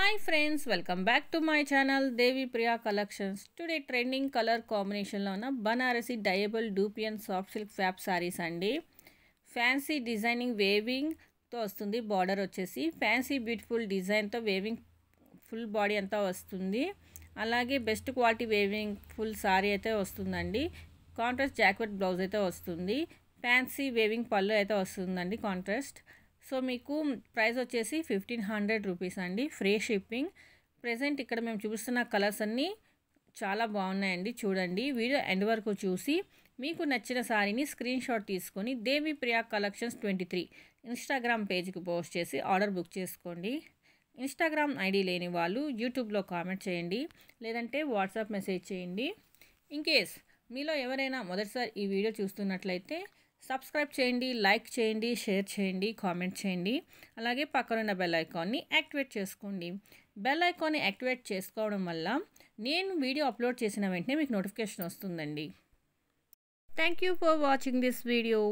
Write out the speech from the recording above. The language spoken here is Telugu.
Hi friends, welcome back to my channel Devi Priya Collections. Today trending color combination లో ఉన్న Banarasi డయబుల్ dupion soft silk fab saris అండి. ఫ్యాన్సీ డిజైనింగ్ వేవింగ్ తో వస్తుంది. బార్డర్ వచ్చేసి ఫ్యాన్సీ బ్యూటిఫుల్ డిజైన్ తో వేవింగ్ ఫుల్ బాడీ అంతా వస్తుంది. అలాగే best quality weaving full sorry అయితే వస్తుందండి. కాంట్రాస్ట్ జాకెట్ బ్లౌజ్ అయితే వస్తుంది. ఫ్యాన్సీ వేవింగ్ పళ్ళు అయితే వస్తుందండి కాంట్రాస్ట్. సో మీకు ప్రైస్ వచ్చేసి 1500 రూపీస్ అండి. Free shipping. ప్రెజెంట్ ఇక్కడ మేము చూపిస్తున్న కలర్స్ అన్నీ చాలా బాగున్నాయండి. చూడండి, వీడియో ఎండ్ వరకు చూసి మీకు నచ్చిన సారీని స్క్రీన్ షాట్ తీసుకొని దేవి ప్రియా కలెక్షన్స్ 23 ఇన్స్టాగ్రామ్ పేజ్కి పోస్ట్ చేసి ఆర్డర్ బుక్ చేసుకోండి. ఇన్స్టాగ్రామ్ ఐడి లేని వాళ్ళు యూట్యూబ్లో కామెంట్ చేయండి, లేదంటే వాట్సాప్ మెసేజ్ చేయండి. ఇన్ కేస్ మీలో ఎవరైనా మొదటిసారి ఈ వీడియో చూస్తున్నట్లయితే సబ్స్క్రైబ్ చేయండి, లైక్ చేయండి, షేర్ చేయండి, కామెంట్ చేయండి. అలాగే పక్కనున్న బెల్ ఐకాన్ని యాక్టివేట్ చేసుకోండి. బెల్ ఐకాన్ని యాక్టివేట్ చేసుకోవడం వల్ల నేను వీడియో అప్లోడ్ చేసిన వెంటనే మీకు నోటిఫికేషన్ వస్తుందండి. Thank you for watching this video.